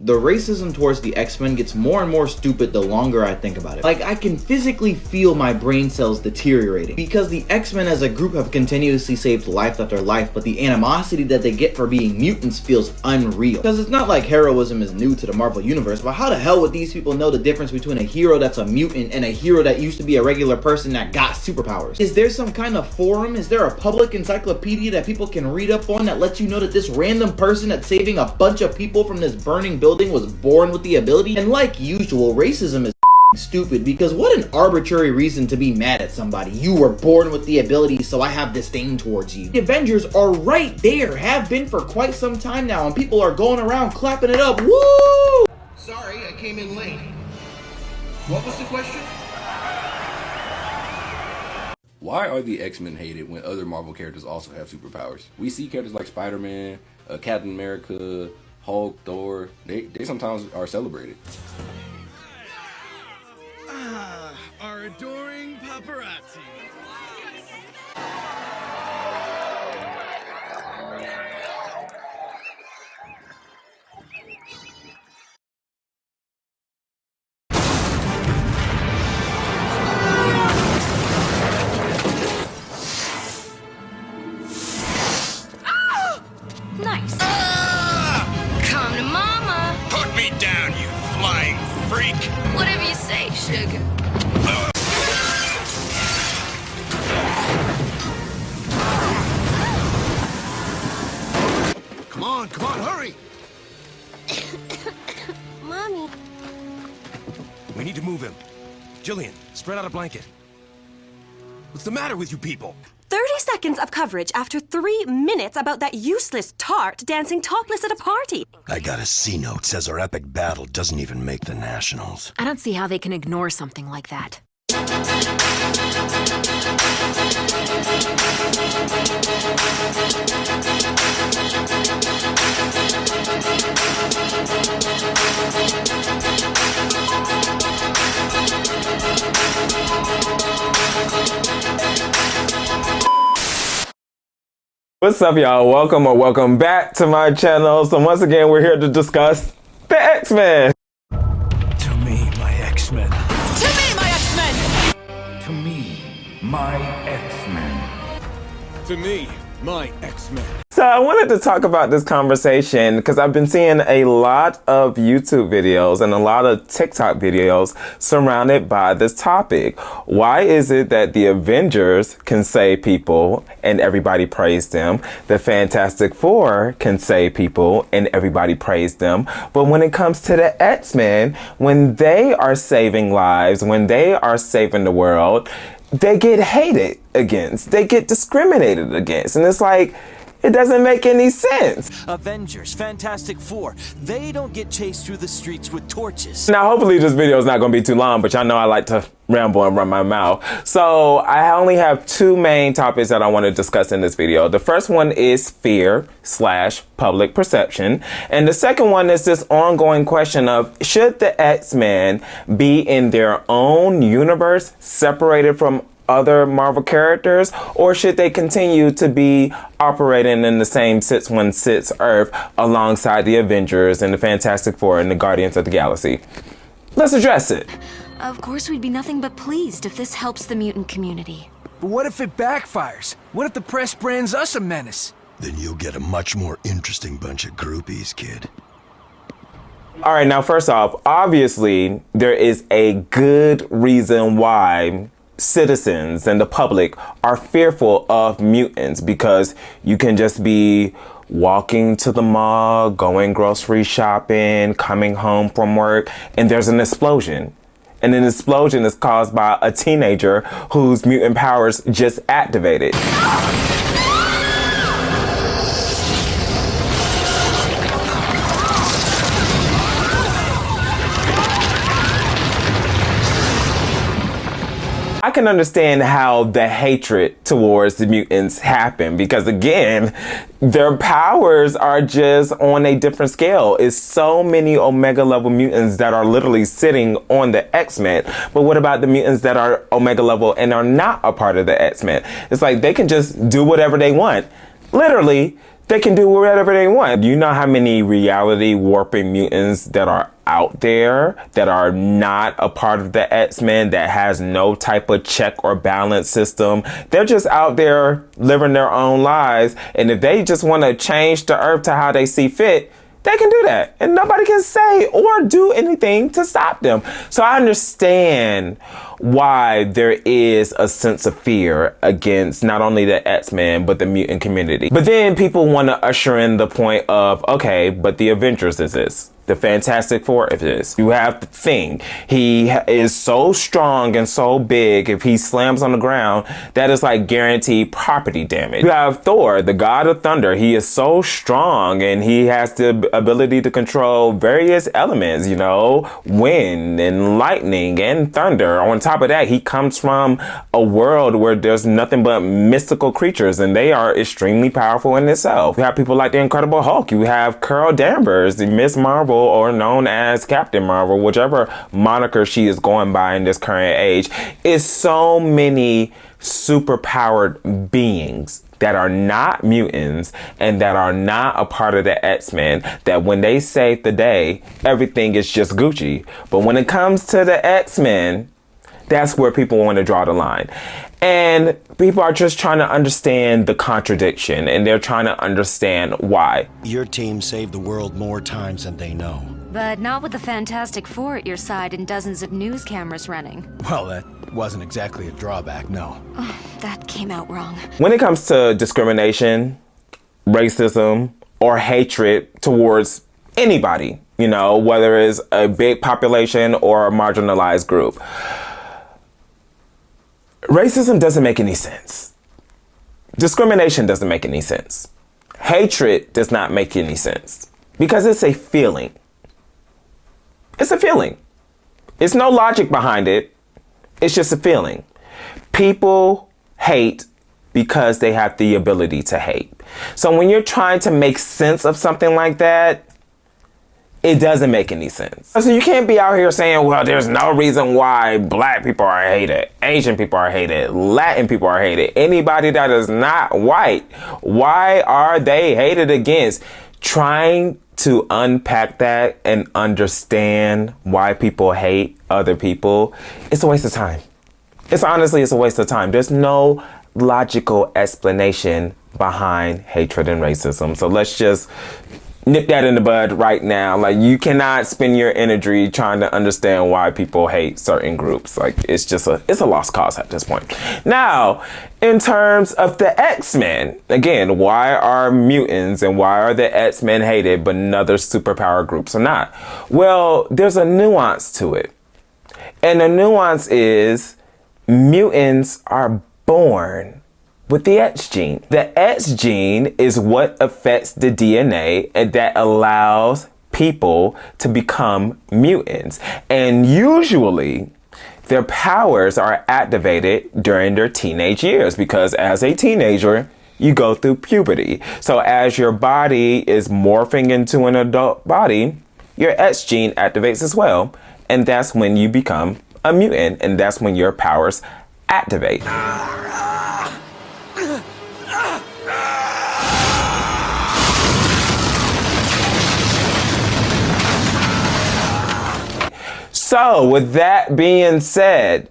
The racism towards the X-Men gets more and more stupid the longer I think about it. Like, I can physically feel my brain cells deteriorating because the X-Men as a group have continuously saved life after life, but the animosity that they get for being mutants feels unreal. Because it's not like heroism is new to the Marvel universe, but how the hell would these people know the difference between a hero that's a mutant and a hero that used to be a regular person that got superpowers? Is there some kind of forum? Is there a public encyclopedia that people can read up on that lets you know that this random person that's saving a bunch of people from this burning building was born with the ability? And like usual, racism is stupid because what an arbitrary reason to be mad at somebody. You were born with the ability, so I have disdain towards you. The Avengers are right there, have been for quite some time now, and people are going around clapping it up. Woo! Sorry, I came in late. What was the question? Why are the X-Men hated when other Marvel characters also have superpowers? We see characters like Spider-Man, Captain America, Hulk, Thor, they sometimes are celebrated. Our adoring paparazzi. Nice. Come to mama. Put me down, you flying freak! Whatever you say, sugar. Come on, hurry! Mommy. We need to move him. Jillian, spread out a blanket. What's the matter with you people? 30 seconds of coverage after 3 minutes about that useless tart dancing topless at a party. I got a C-note, says our epic battle doesn't even make the nationals. I don't see how they can ignore something like that. What's up, y'all? Welcome back to my channel. So once again, we're here to discuss the X-Men. To me, my X-Men. To me, my X-Men! To me, my X-Men. To me, my X-Men. So I wanted to talk about this conversation because I've been seeing a lot of YouTube videos and a lot of TikTok videos surrounded by this topic. Why is it that the Avengers can save people and everybody praised them? The Fantastic Four can save people and everybody praised them. But when it comes to the X-Men, when they are saving lives, when they are saving the world, they get hated against. They get discriminated against. And it's like, it doesn't make any sense. Avengers, Fantastic Four, they don't get chased through the streets with torches. Now, hopefully this video is not going to be too long, but y'all know I like to ramble and run my mouth. So I only have 2 main topics that I want to discuss in this video. The first one is fear/public perception. And the second one is this ongoing question of, should the X-Men be in their own universe, separated from other Marvel characters, or should they continue to be operating in the same 616 Earth alongside the Avengers and the Fantastic Four and the Guardians of the Galaxy? Let's address it. Of course, we'd be nothing but pleased if this helps the mutant community. But what if it backfires? What if the press brands us a menace? Then you'll get a much more interesting bunch of groupies, kid. All right, now first off, obviously there is a good reason why citizens and the public are fearful of mutants, because you can just be walking to the mall, going grocery shopping, coming home from work, and there's an explosion. And an explosion is caused by a teenager whose mutant powers just activated. I can understand how the hatred towards the mutants happen, because again, their powers are just on a different scale. It's so many Omega level mutants that are literally sitting on the X-Men. But what about the mutants that are Omega level and are not a part of the X-Men? It's like they can just do whatever they want. Literally, they can do whatever they want. Do you know how many reality warping mutants that are out there that are not a part of the X-Men, that has no type of check or balance system? They're just out there living their own lives. And if they just want to change the earth to how they see fit, they can do that. And nobody can say or do anything to stop them. So I understand why there is a sense of fear against not only the X-Men, but the mutant community. But then people want to usher in the point of, okay, but the Avengers is this. The Fantastic Four is this. You have the Thing. He is so strong and so big, if he slams on the ground, that is like guaranteed property damage. You have Thor, the god of thunder. He is so strong and he has the ability to control various elements, you know, wind and lightning and thunder. On top of that, he comes from a world where there's nothing but mystical creatures and they are extremely powerful in itself. You have people like the Incredible Hulk. You have Carol Danvers, the Miss Marvel, or known as Captain Marvel, whichever moniker she is going by in this current age. Is so many superpowered beings that are not mutants and that are not a part of the X-Men, that when they save the day, everything is just Gucci. But when it comes to the X-Men, that's where people want to draw the line. And people are just trying to understand the contradiction, and they're trying to understand why. Your team saved the world more times than they know. But not with the Fantastic Four at your side and dozens of news cameras running. Well, that wasn't exactly a drawback, no. Oh, that came out wrong. When it comes to discrimination, racism, or hatred towards anybody, you know, whether it's a big population or a marginalized group, racism doesn't make any sense. Discrimination doesn't make any sense. Hatred does not make any sense because it's a feeling. It's a feeling. It's no logic behind it. It's just a feeling. People hate because they have the ability to hate. So when you're trying to make sense of something like that, it doesn't make any sense. So you can't be out here saying, well, there's no reason why black people are hated, Asian people are hated, Latin people are hated, anybody that is not white, why are they hated against? Trying to unpack that and understand why people hate other people, it's a waste of time. It's a waste of time. There's no logical explanation behind hatred and racism. So let's just nip that in the bud right now. Like, you cannot spend your energy trying to understand why people hate certain groups. Like, it's a lost cause at this point. Now, in terms of the X-Men, again, why are mutants and why are the X-Men hated but other superpower groups are not? Well, there's a nuance to it. And the nuance is mutants are born with the X gene. The X gene is what affects the DNA and that allows people to become mutants. And usually their powers are activated during their teenage years because as a teenager, you go through puberty. So as your body is morphing into an adult body, your X gene activates as well. And that's when you become a mutant, and that's when your powers activate. So, with that being said,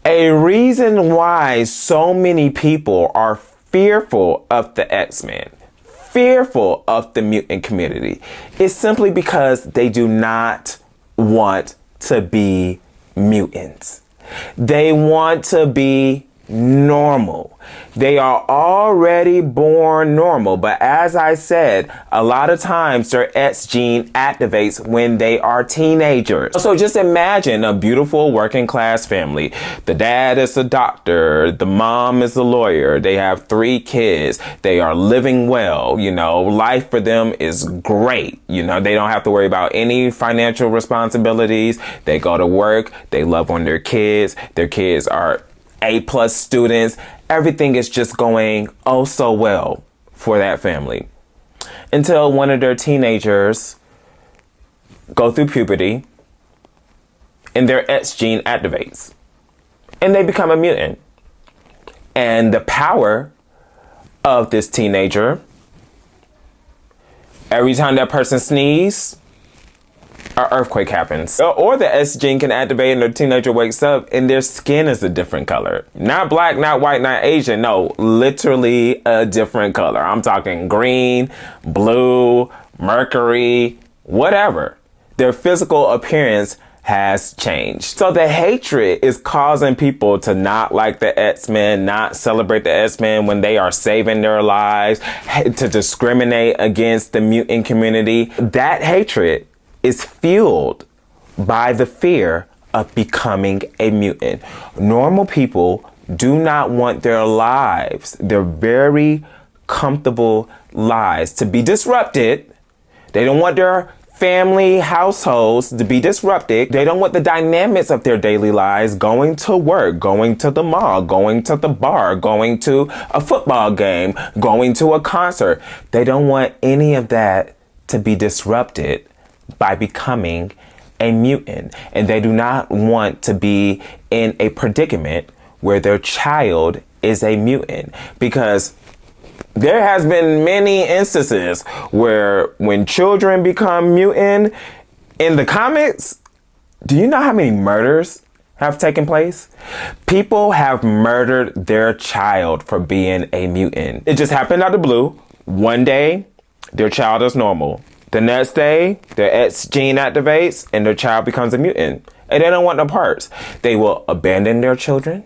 a reason why so many people are fearful of the X-Men, fearful of the mutant community, is simply because they do not want to be mutants. They want to be normal. They are already born normal, but as I said, a lot of times their X gene activates when they are teenagers. So just imagine a beautiful working class family. The dad is a doctor, the mom is a lawyer, they have 3 kids, they are living well, you know, life for them is great. You know, they don't have to worry about any financial responsibilities. They go to work, they love on their kids are A+ students. Everything is just going oh so well for that family until one of their teenagers go through puberty and their X gene activates and they become a mutant. And the power of this teenager Every time that person sneezes, an earthquake happens. Or the S gene can activate and the teenager wakes up and their skin is a different color. Not black, not white, not Asian. No, literally a different color. I'm talking green, blue, mercury, whatever. Their physical appearance has changed. So the hatred is causing people to not like the X-Men, not celebrate the X-Men when they are saving their lives, to discriminate against the mutant community. That hatred is fueled by the fear of becoming a mutant. Normal people do not want their lives, their very comfortable lives, to be disrupted. They don't want their family households to be disrupted. They don't want the dynamics of their daily lives, going to work, going to the mall, going to the bar, going to a football game, going to a concert. They don't want any of that to be disrupted by becoming a mutant. And they do not want to be in a predicament where their child is a mutant, because there has been many instances where when children become mutant in the comics, do you know how many murders have taken place? People have murdered their child for being a mutant. It just happened out of the blue. One day, their child is normal. The next day, their X gene activates and their child becomes a mutant. And they don't want no parts. They will abandon their children.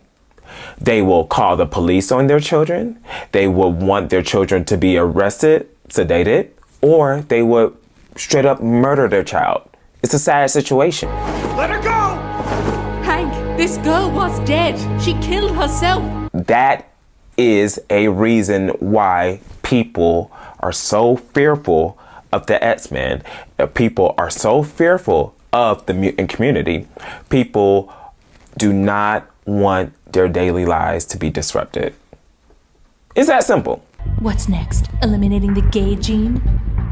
They will call the police on their children. They will want their children to be arrested, sedated, or they would straight up murder their child. It's a sad situation. Let her go! Hank, this girl was dead. She killed herself. That is a reason why people are so fearful of the X-Men. People are so fearful of the mutant community. People do not want their daily lives to be disrupted. It's that simple. What's next? Eliminating the gay gene?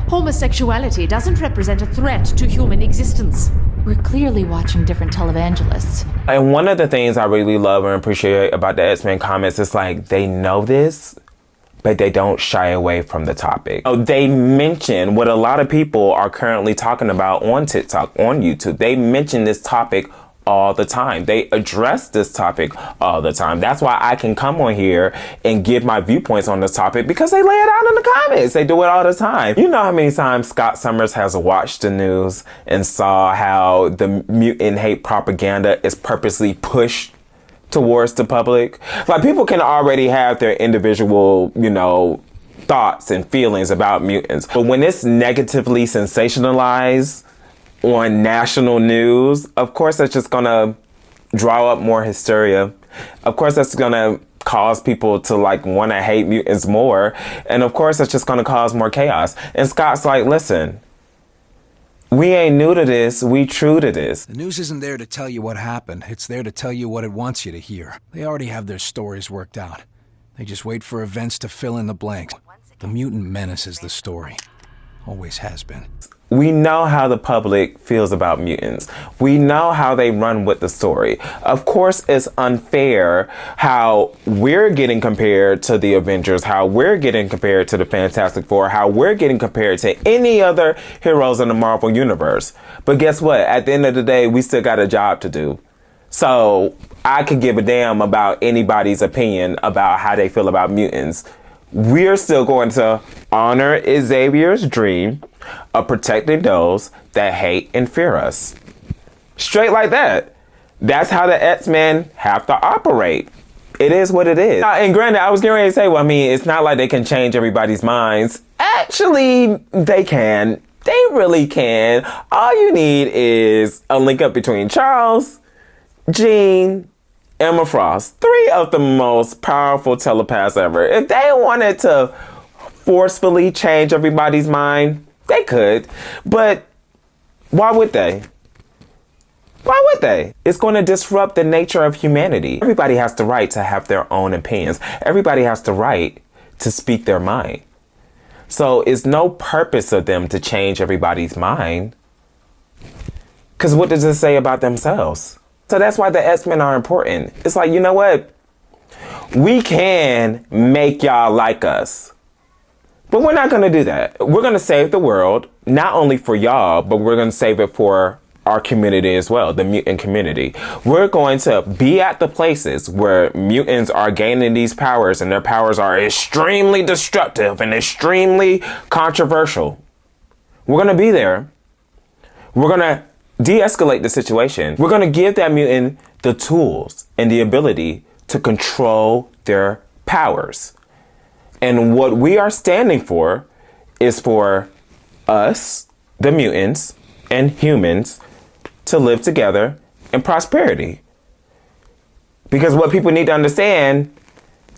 Homosexuality doesn't represent a threat to human existence. We're clearly watching different televangelists. And one of the things I really love and appreciate about the X-Men comics is like they know this, but they don't shy away from the topic. They mention what a lot of people are currently talking about on TikTok, on YouTube. They mention this topic all the time. They address this topic all the time. That's why I can come on here and give my viewpoints on this topic, because they lay it out in the comments. They do it all the time. You know how many times Scott Summers has watched the news and saw how the mutant hate propaganda is purposely pushed towards the public? Like, people can already have their individual, thoughts and feelings about mutants. But when it's negatively sensationalized on national news, of course that's just gonna draw up more hysteria. Of course that's gonna cause people to want to hate mutants more. And of course that's just gonna cause more chaos. And Scott's like, listen, we ain't new to this, we true to this. The news isn't there to tell you what happened. It's there to tell you what it wants you to hear. They already have their stories worked out. They just wait for events to fill in the blanks. The mutant menace is the story. Always has been. We know how the public feels about mutants. We know how they run with the story. Of course, it's unfair how we're getting compared to the Avengers, how we're getting compared to the Fantastic Four, how we're getting compared to any other heroes in the Marvel Universe. But guess what? At the end of the day, we still got a job to do. So I could give a damn about anybody's opinion about how they feel about mutants. We're still going to honor Xavier's dream of protecting those that hate and fear us. Straight like that. That's how the X-Men have to operate. It is what it is. And granted, I was getting ready to say, it's not like they can change everybody's minds. Actually, they can. They really can. All you need is a link up between Charles, Jean, Emma Frost, 3 of the most powerful telepaths ever. If they wanted to forcefully change everybody's mind, they could. But why would they? Why would they? It's going to disrupt the nature of humanity. Everybody has the right to have their own opinions. Everybody has the right to speak their mind. So it's no purpose of them to change everybody's mind. Because what does it say about themselves? So that's why the X-Men are important. It's like, you know what? We can make y'all like us. But we're not going to do that. We're going to save the world, not only for y'all, but we're going to save it for our community as well, the mutant community. We're going to be at the places where mutants are gaining these powers, and their powers are extremely destructive and extremely controversial. We're going to be there. We're going to de-escalate the situation. We're going to give that mutant the tools and the ability to control their powers. And what we are standing for is for us, the mutants, and humans to live together in prosperity. Because what people need to understand,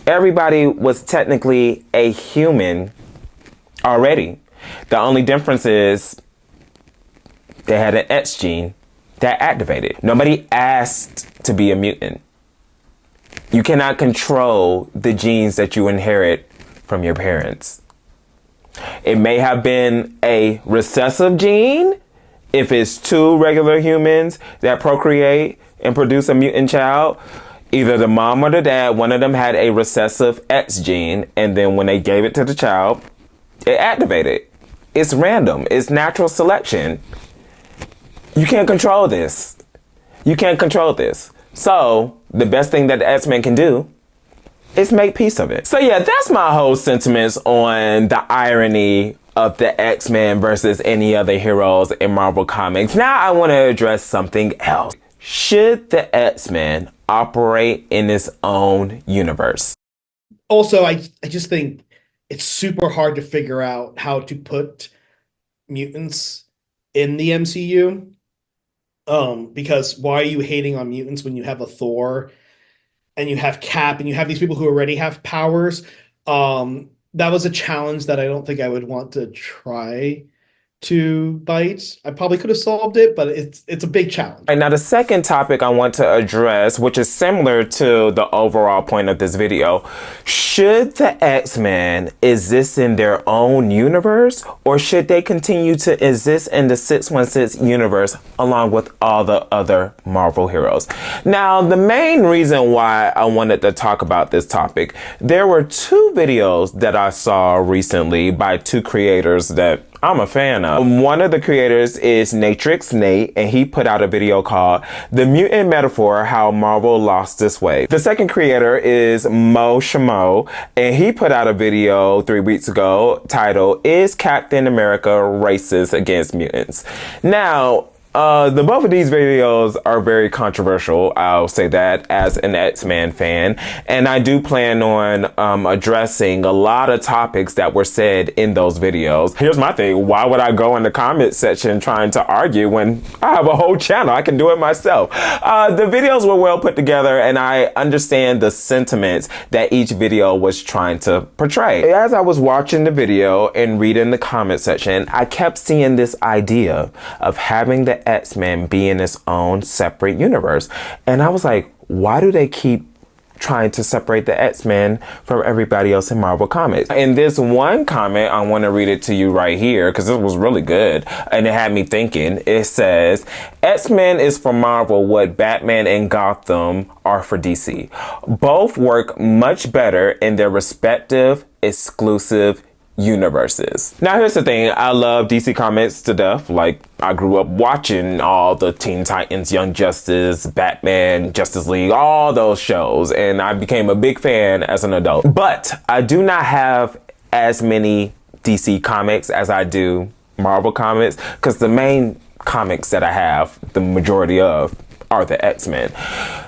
everybody was technically a human already. The only difference is they had an X gene that activated. Nobody asked to be a mutant. You cannot control the genes that you inherit from your parents. It may have been a recessive gene if it's two regular humans that procreate and produce a mutant child. Either the mom or the dad, one of them had a recessive X gene, and then when they gave it to the child, it activated. It's random. It's natural selection. You can't control this. You can't control this. So the best thing that the X-Men can do is make peace of it. So yeah, that's my whole sentiments on the irony of the X-Men versus any other heroes in Marvel Comics. Now I want to address something else. Should the X-Men operate in its own universe? Also, I just think it's super hard to figure out how to put mutants in the MCU. Because why are you hating on mutants when you have a Thor and you have Cap and you have these people who already have powers? That was a challenge that I don't think I would want to try to bite. I probably could have solved it, but it's a big challenge. Right, now the second topic I want to address, which is similar to the overall point of this video, should the X-Men exist in their own universe, or should they continue to exist in the 616 universe along with all the other Marvel heroes? Now, the main reason why I wanted to talk about this topic, there were two videos that I saw recently by two creators that I'm a fan of. One of the creators is Natrix Nate, and he put out a video called The Mutant Metaphor, How Marvel Lost This Way. The second creator is Mo Shamo, and he put out a video 3 weeks ago titled, Is Captain America Racist Against Mutants? Now, the both of these videos are very controversial. I'll say that as an X-Men fan, and I do plan on addressing a lot of topics that were said in those videos. Here's my thing: why would I go in the comment section trying to argue when I have a whole channel? I can do it myself. The videos were well put together, and I understand the sentiments that each video was trying to portray. As I was watching the video and reading the comment section, I kept seeing this idea of having the X-Men be in its own separate universe. And I was like, why do they keep trying to separate the X-Men from everybody else in Marvel Comics? In this one comment, I want to read it to you right here because it was really good and it had me thinking. It says, X-Men is for Marvel what Batman and Gotham are for DC. Both work much better in their respective exclusive universes. Now here's the thing, I love DC Comics to death. Like, I grew up watching all the Teen Titans, Young Justice, Batman, Justice League, all those shows, and I became a big fan as an adult. But I do not have as many DC comics as I do Marvel comics, because the main comics that I have, the majority of, are the X-Men.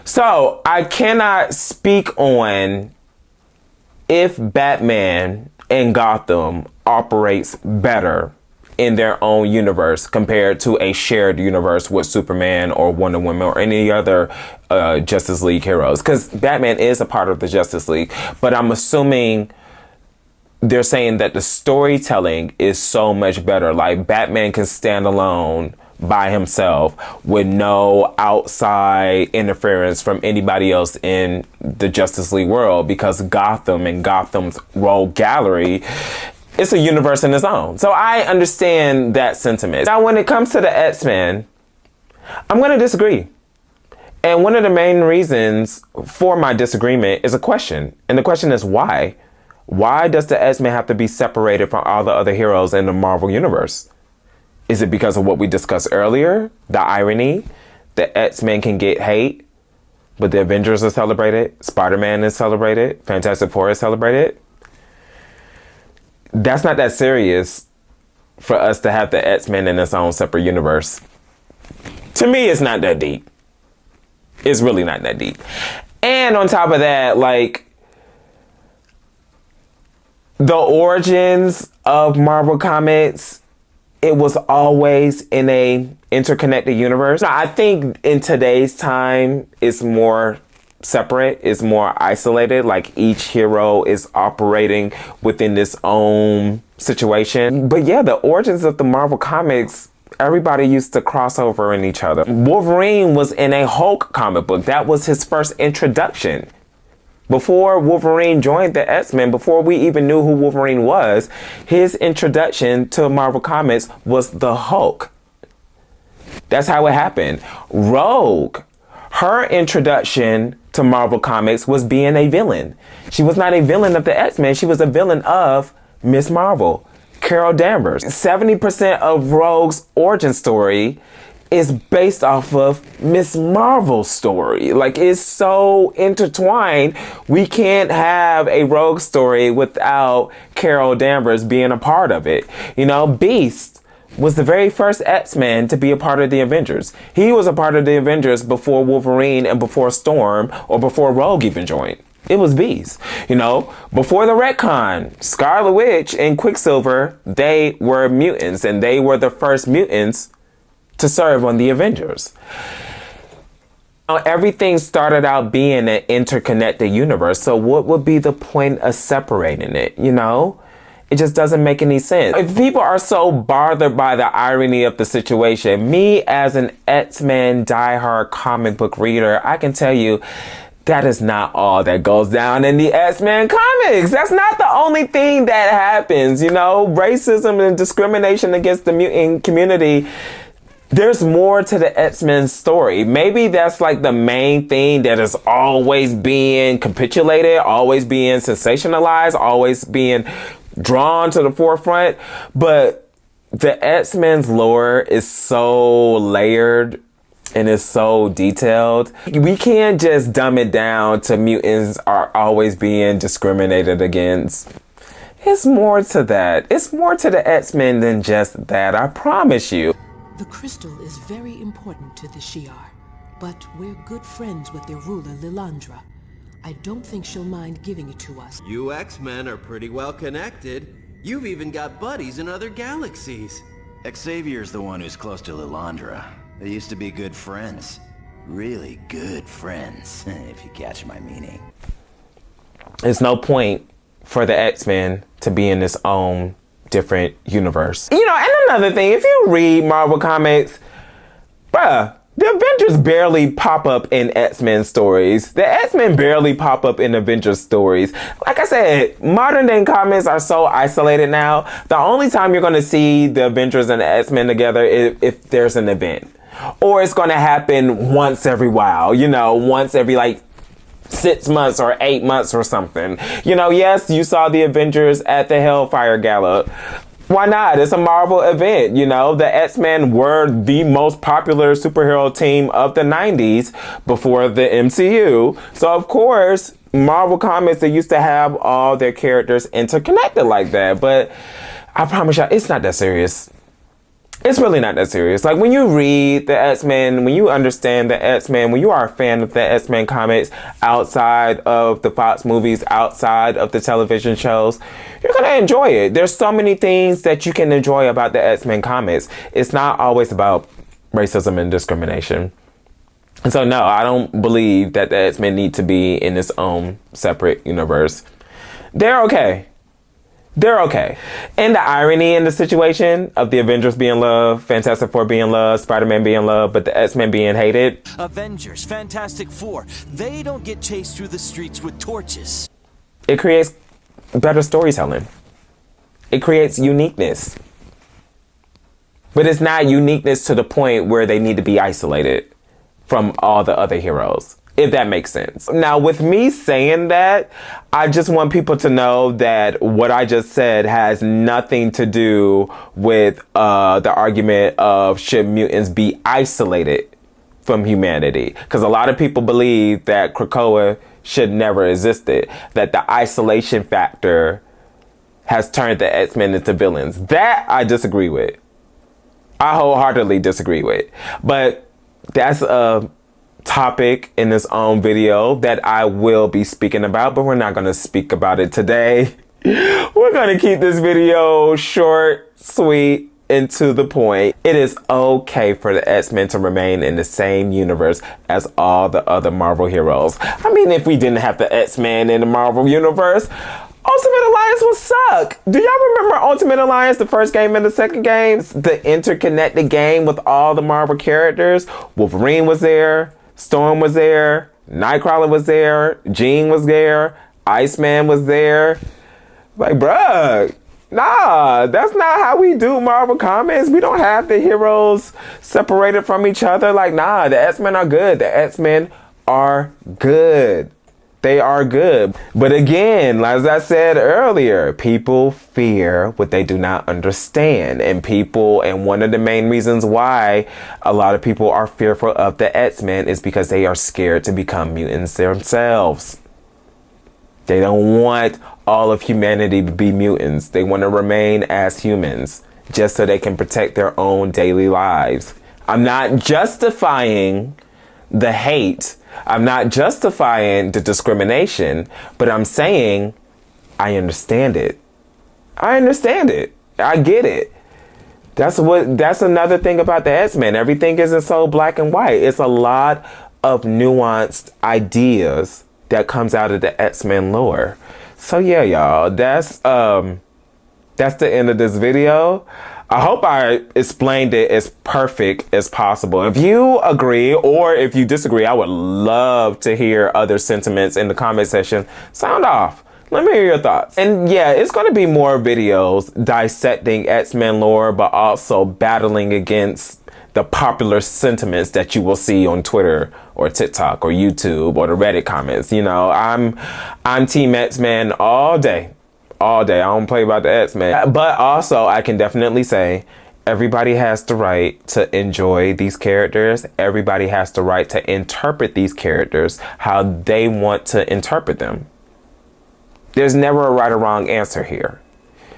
So I cannot speak on if Batman and Gotham operates better in their own universe compared to a shared universe with Superman or Wonder Woman or any other Justice League heroes. Because Batman is a part of the Justice League, but I'm assuming they're saying that the storytelling is so much better. Like, Batman can stand alone by himself with no outside interference from anybody else in the Justice League world, because Gotham and Gotham's rogue gallery, it's a universe in its own. So I understand that sentiment. Now, when it comes to the X-Men, I'm going to disagree. And one of the main reasons for my disagreement is a question. And the question is, why? Why does the X-Men have to be separated from all the other heroes in the Marvel Universe? Is it because of what we discussed earlier? The irony? The X-Men can get hate, but the Avengers are celebrated. Spider-Man is celebrated. Fantastic Four is celebrated. That's not that serious for us to have the X-Men in its own separate universe. To me, it's not that deep. It's really not that deep. And on top of that, like, the origins of Marvel Comics, it was always in a interconnected universe. Now, I think in today's time, it's more separate, it's more isolated. Like, each hero is operating within this own situation. But yeah, the origins of the Marvel Comics, everybody used to cross over in each other. Wolverine was in a Hulk comic book. That was his first introduction. Before Wolverine joined the X-Men, before we even knew who Wolverine was, his introduction to Marvel Comics was the Hulk. That's how it happened. Rogue, her introduction to Marvel Comics was being a villain. She was not a villain of the X-Men. She was a villain of Miss Marvel, Carol Danvers. 70% of Rogue's origin story is based off of Miss Marvel's story. Like, it's so intertwined. We can't have a Rogue story without Carol Danvers being a part of it. You know, Beast was the very first X-Men to be a part of the Avengers. He was a part of the Avengers before Wolverine and before Storm, or before Rogue even joined. It was Beast. You know, before the retcon, Scarlet Witch and Quicksilver, they were mutants, and they were the first mutants to serve on the Avengers. Everything started out being an interconnected universe. So what would be the point of separating it? You know, it just doesn't make any sense. If people are so bothered by the irony of the situation, me as an X-Men diehard comic book reader, I can tell you that is not all that goes down in the X-Men comics. That's not the only thing that happens. You know, racism and discrimination against the mutant community, there's more to the X-Men story. Maybe that's like the main thing that is always being capitulated, always being sensationalized, always being drawn to the forefront. But the X-Men's lore is so layered and is so detailed. We can't just dumb it down to mutants are always being discriminated against. It's more to that. It's more to the X-Men than just that, I promise you. The crystal is very important to the Shi'ar, but we're good friends with their ruler, Lilandra. I don't think she'll mind giving it to us. You X-Men are pretty well connected. You've even got buddies in other galaxies. Xavier's the one who's close to Lilandra. They used to be good friends. Really good friends, if you catch my meaning. There's no point for the X-Men to be in its own different universe. You know, and another thing, if you read Marvel Comics, bruh, the Avengers barely pop up in X-Men stories. The X-Men barely pop up in Avengers stories. Like I said, modern day comics are so isolated now. The only time you're going to see the Avengers and the X-Men together is if there's an event. Or it's going to happen once every while, you know, once every like 6 months or 8 months or something. You know, yes, you saw the Avengers at the Hellfire Gala. Why not? It's a Marvel event, you know. The X-Men were the most popular superhero team of the 90s before the MCU. So, of course, Marvel Comics, they used to have all their characters interconnected like that. But I promise y'all, it's not that serious. It's really not that serious. Like, when you read the X-Men, when you understand the X-Men, when you are a fan of the X-Men comics outside of the Fox movies, outside of the television shows, you're going to enjoy it. There's so many things that you can enjoy about the X-Men comics. It's not always about racism and discrimination. And so, no, I don't believe that the X-Men need to be in its own separate universe. They're okay. They're okay. And the irony in the situation of the Avengers being loved, Fantastic Four being loved, Spider-Man being loved, but the X-Men being hated. Avengers, Fantastic Four, they don't get chased through the streets with torches. It creates better storytelling. It creates uniqueness. But it's not uniqueness to the point where they need to be isolated from all the other heroes. if that makes sense. Now, with me saying that, I just want people to know that what I just said has nothing to do with the argument of should mutants be isolated from humanity. Because a lot of people believe that Krakoa should never existed, that the isolation factor has turned the X-Men into villains. That I disagree with. I wholeheartedly disagree with. But that's a topic in its own video that I will be speaking about, but we're not going to speak about it today. We're going to keep this video short, sweet, and to the point. It is okay for the X-Men to remain in the same universe as all the other Marvel heroes. I mean, if we didn't have the X-Men in the Marvel universe, Ultimate Alliance would suck. Do y'all remember Ultimate Alliance, the first game and the second game? The interconnected game with all the Marvel characters. Wolverine was there. Storm was there. Nightcrawler was there. Jean was there. Iceman was there. Like, bruh, nah, that's not how we do Marvel Comics. We don't have the heroes separated from each other. Like, nah, the X-Men are good. The X-Men are good. They are good. But again, as I said earlier, people fear what they do not understand. And one of the main reasons why a lot of people are fearful of the X-Men is because they are scared to become mutants themselves. They don't want all of humanity to be mutants. They want to remain as humans just so they can protect their own daily lives. I'm not justifying the hate. I'm not justifying the discrimination, but I'm saying I understand it. I understand it. I get it. That's another thing about the X-Men. Everything isn't so black and white. It's a lot of nuanced ideas that comes out of the X-Men lore. So yeah, y'all, that's the end of this video. I hope I explained it as perfect as possible. If you agree or if you disagree, I would love to hear other sentiments in the comment section. Sound off. Let me hear your thoughts. And yeah, it's going to be more videos dissecting X-Men lore, but also battling against the popular sentiments that you will see on Twitter or TikTok or YouTube or the Reddit comments. You know, I'm Team X-Men all day. All day. I don't play about the X-Men. But also, I can definitely say everybody has the right to enjoy these characters. Everybody has the right to interpret these characters how they want to interpret them. There's never a right or wrong answer here.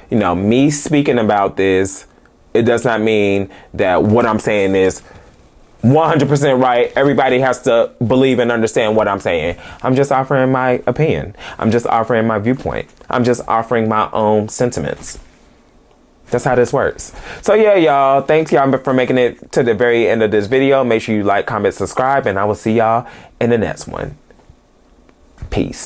You know, me speaking about this, it does not mean that what I'm saying is 100% right. Everybody has to believe and understand what I'm saying. I'm just offering my opinion. I'm just offering my viewpoint. I'm just offering my own sentiments. That's how this works. So yeah, y'all. Thanks y'all for making it to the very end of this video. Make sure you like, comment, subscribe, and I will see y'all in the next one. Peace.